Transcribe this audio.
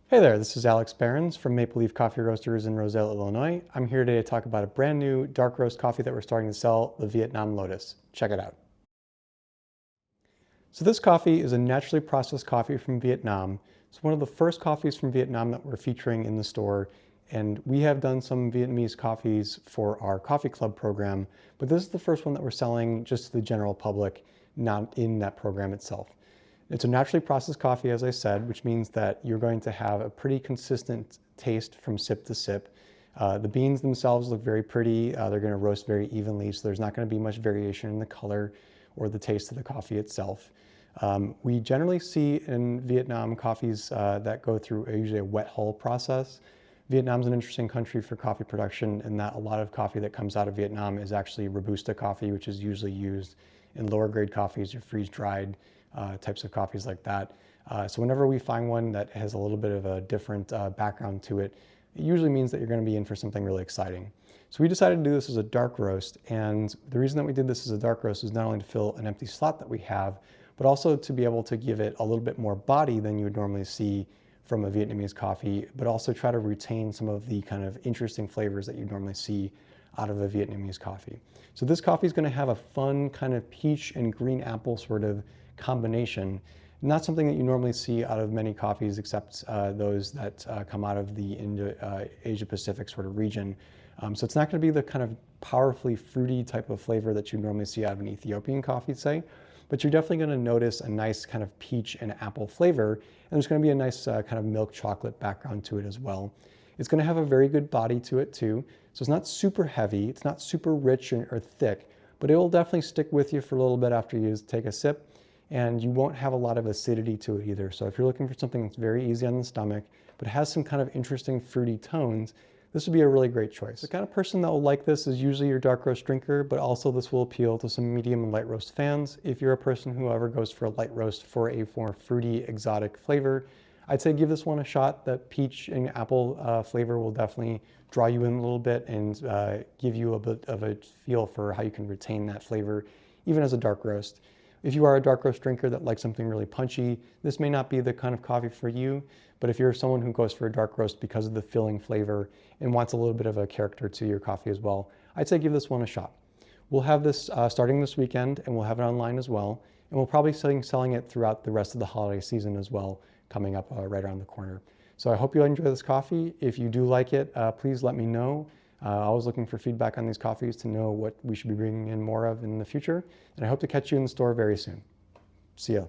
Hey there, this is Alex Behrens from Maple Leaf Coffee Roasters in Roselle, Illinois. I'm here today to talk about a brand new dark roast coffee that we're starting to sell, the Vietnam Lotus. Check it out. So this coffee is a naturally processed coffee from Vietnam. It's one of the first coffees from Vietnam that we're featuring in the store. And we have done some Vietnamese coffees for our coffee club program, but this is the first one that we're selling just to the general public, not in that program itself. It's a naturally processed coffee, as I said, which means that you're going to have a pretty consistent taste from sip to sip. The beans themselves look very pretty. They're going to roast very evenly, so there's not going to be much variation in the color or the taste of the coffee itself. We generally see in Vietnam coffees that go through usually a wet hull process. Vietnam's an interesting country for coffee production in that a lot of coffee that comes out of Vietnam is actually Robusta coffee, which is usually used in lower grade coffees or freeze-dried types of coffees like that. So whenever we find one that has a little bit of a different background to it, it usually means that you're going to be in for something really exciting. So we decided to do this as a dark roast, and the reason that we did this as a dark roast is not only to fill an empty slot that we have, but also to be able to give it a little bit more body than you would normally see from a Vietnamese coffee, but also try to retain some of the kind of interesting flavors that you normally see out of a Vietnamese coffee. So this coffee is going to have a fun kind of peach and green apple sort of combination. Not something that you normally see out of many coffees except those that come out of the Asia Pacific sort of region. So it's not going to be the kind of powerfully fruity type of flavor that you normally see out of an Ethiopian coffee, say, but you're definitely going to notice a nice kind of peach and apple flavor, and there's going to be a nice kind of milk chocolate background to it as well. It's going to have a very good body to it too, so it's not super heavy, it's not super rich or thick, but it will definitely stick with you for a little bit after you take a sip, and you won't have a lot of acidity to it either. So if you're looking for something that's very easy on the stomach, but has some kind of interesting fruity tones, this would be a really great choice. The kind of person that will like this is usually your dark roast drinker, but also this will appeal to some medium and light roast fans. If you're a person who ever goes for a light roast for a more fruity, exotic flavor, I'd say give this one a shot. That peach and apple flavor will definitely draw you in a little bit and give you a bit of a feel for how you can retain that flavor, even as a dark roast. If you are a dark roast drinker that likes something really punchy, this may not be the kind of coffee for you, but if you're someone who goes for a dark roast because of the filling flavor and wants a little bit of a character to your coffee as well, I'd say give this one a shot. We'll have this starting this weekend, and we'll have it online as well, and we'll probably be selling it throughout the rest of the holiday season as well, coming up right around the corner. So I hope you enjoy this coffee. If you do like it, please let me know. Always looking for feedback on these coffees to know what we should be bringing in more of in the future. And I hope to catch you in the store very soon. See ya.